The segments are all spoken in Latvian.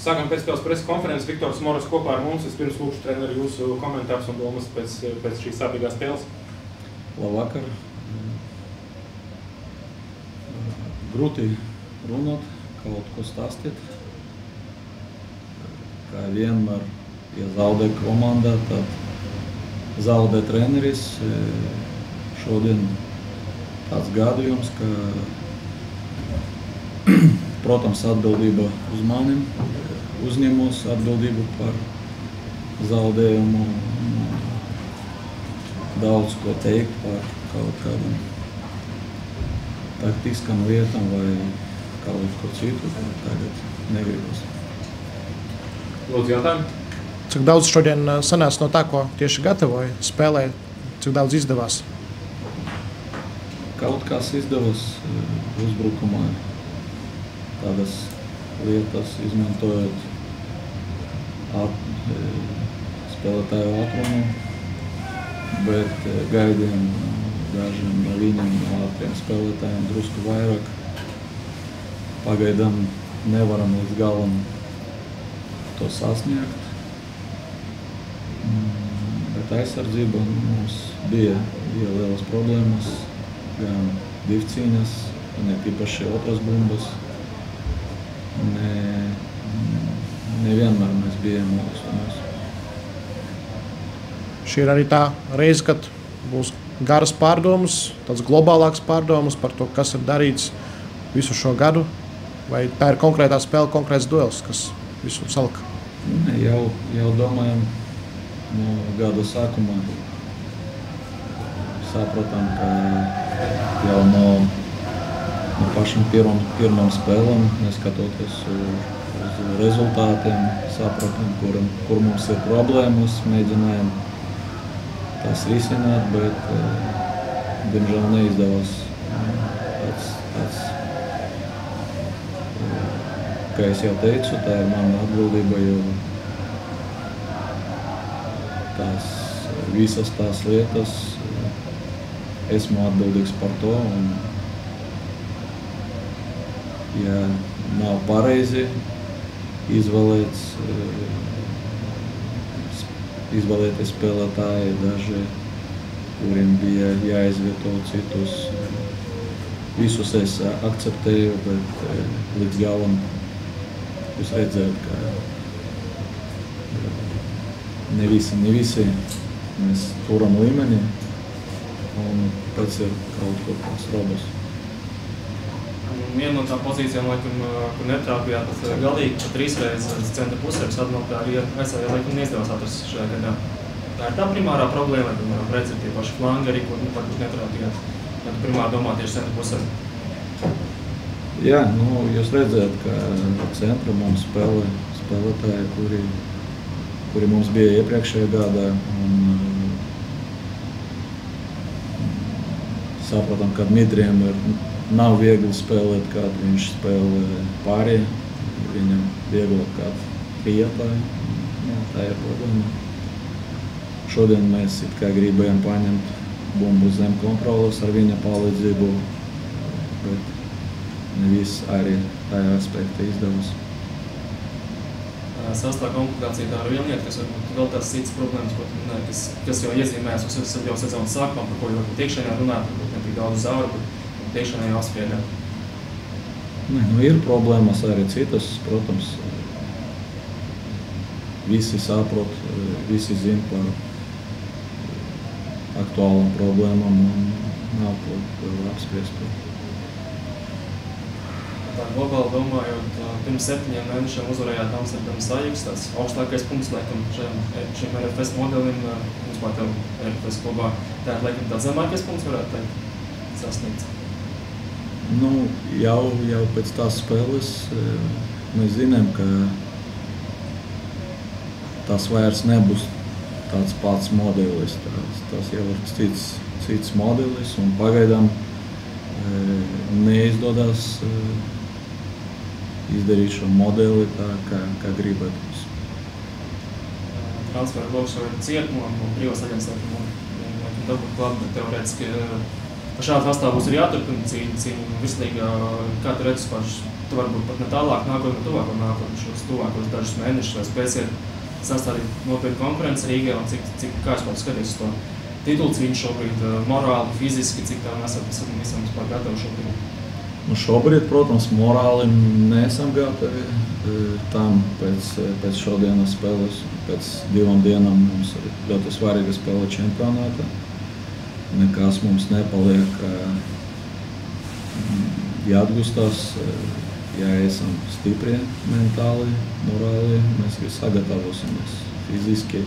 Sākam pēcspēles preses konferences. Viktors Moras kopā ar mums. Es pirms lūkšu treneri jūsu komentārus un domas pēc šīs sāpīgās spēles. Labvakar. Grūti runāt, kaut ko stāstīt. Kā vienmēr, ja zaudē komanda, tad zaudē treneris. Šodien tāds gadījums, ka, protams, atbildība uz manim, uzņemos atbildību par zaudējumu. Daudz ko teikt par kaut kādam taktiskam lietam vai kaut ko citu, tagad negribas. Lūdzu, jautājumu. Cik daudz šodien sanāca no tā, ko tieši gatavoja spēlē, cik daudz izdevās? Kaut kas izdevās uzbrukumā. Tādas lietas izmantojot spēlētāju ātrumu, bet gaidījām dažiem no viņiem, no ātriem spēlētājiem drusku vairāk. Pagaidām nevaram līdz galam to sasniegt. Bet aizsardzība mums bija lielas problēmas, gan divcīņas, ne tīpaši otras bumbas. Nevienmēr mēs bijām augstumos. Šī ir arī tā reize, kad būs garas pārdomas, tāds globālāks pārdomas par to, kas ir darīts visu šo gadu, vai tā ir konkrētā spēle, konkrēts duels, kas visu salka? Jau domājam no gada sākumā. Saprotam, ka jau no pašam pirmam spēlēm, neskatoties uz rezultātiem, saprotam, kur mums ir problēmas, mēģinājām tās risināt, bet diemžēl neizdevās. Kā es jau teicu, tā ir mana atbildība, jo visas tās lietas esmu atbildīgs par to. Un, ja nav pareizi izvēlēties spēlētāji, daži, kuriem bija jāizvieto citus, visus es akceptēju, bet līdz galam jūs redzēt, ka ne visi mēs turam līmeni, un pēc ir kaut ko tās robas. Viena no tām pozīcijām, laikam, kur netrāpījāt galīgi, ka 3 reizes centra pusēs atmaltā arī aizsargā, laikam, neizdevās atrast šajā gadā. Tā ir tā primārā problēma, piemēram, redzēt tie paši flangi arī, kur varbūt netrāpījāt. Tad primāri domā tieši centra pusē. Jā, jūs redzēt, ka centra mums spēlētāji, kuri mums bija iepriekšējā gadā. Saprotam, ka Dmitriem nav viegli spēlēt, kad viņš spēlē pārējie. Viņam vieglāk kāds prietaļi. Tā ir problēma. Šodien mēs it kā gribējām paņemt bumbu zem kontroles ar viņa palīdzību, bet ne viss arī tajā aspektā izdevās. Sastāvā komplikācija tā ir viena lieta, kas varbūt vēl tās citas problēmas, kas jau iezīmējas uz jau sezonas sākumā, par ko jau varbūt iekšēnē runāt, varbūt ne tik daudz zauru, bet iekšēnē jau apspriedāt. Ir problēmas arī citas, protams. Visi saprot, visi zina par aktuālām problēmām un nav ko vēl apspriest. Tā globāli domājot, pirms 7 mēnešiem uzvarējāt Amsterdamas Ajax, tāds augstākais punkts, laikam, šim RFS modelim, mums pār tev RFS klubā. Tā ir, laikam, tāds zemākais punkts varētu teikt sasniegts. Jau pēc tās spēles mēs zinām, ka tas vairs nebūs tāds pats modelis. Tas jau ir cits modelis un pagaidām neizdodas izdarīt šo modeli tā, kā gribētos. Transferu bloks jau ir cietumā un brīvās aģents, laikam, dabūt klāt, bet teorētiski par šādu sastāvu būs arī jāturpina cīņa virslīgā. Kā tu redzi par tu varbūt pat ne tālāk nākotnē, bet tuvāko nākotnē, šos tuvākos dažus mēnešus, vai spēsiet sastādīt nopietnu konkurenci Rīgā, un cik kā es pat skaties uz to titulu cīņu šobrīd, morāli, fiziski, cik tā esat visam vispār gatavi šobrīd? Nu šobrīd, protams, morāli neesam gatavi tam pēc šodienas spēles. Pēc 2 dienām mums ir ļoti svarīga spēle čempionātā. Nekas mums nepaliek jāatgūstās, ja esam stipri mentāli, morāli, mēs sagatavosimies fiziski.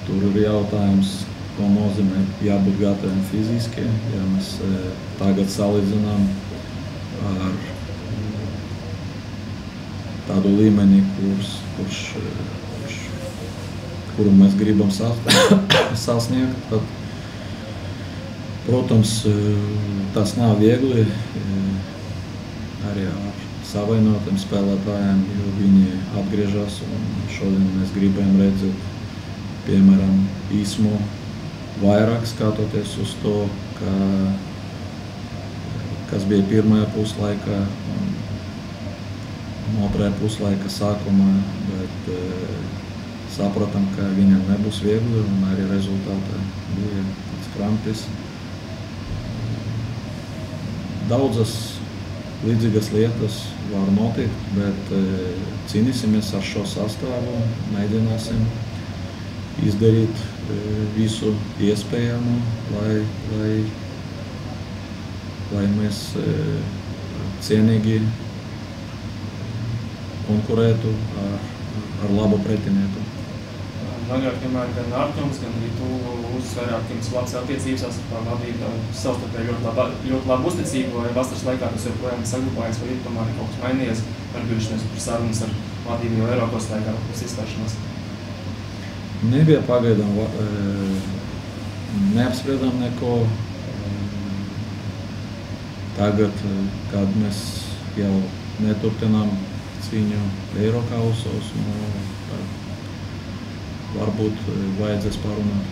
Tur ir jautājums, ko nozīmē jābūt gataviem fiziski, ja mēs tagad salīdzinām ar tādu līmeni, kuru mēs gribam sasniegt. Tad, protams, tas nav viegli arī ar savainotiem spēlētājiem, jo viņi atgriežas un šodien mēs gribam redzēt, piemēram, īsmu vairāk skatoties uz to, kas bija pirmajā puslaikā un otrajā puslaika sākumā, bet saprotam, ka viņam nebūs viegli un arī rezultātā bija tāds krampis. Daudzas līdzīgas lietas var notikt, bet cīnīsimies ar šo sastāvu, mēģināsim izdarīt visu iespējamo, lai mēs cienīgi konkurētu ar labu pretinieku. Agrāk vienmēr gan Artjoms, gan arī tu uzsvērāt, ka jums labas attiecības ar vadību, savstarpēji ļoti labu uzticību, vai vasaras laikā tas joprojām saglabājies, vai tomēr kaut kas mainījies, var bijušies par sarunas ar vadību jau Eiropas laikā uz izstāšanos? Nebija pagaidām, neapspriedām neko. Tagad, kad mēs jau neturpinām cīņu Eirokausos, varbūt vajadzēs parunāt.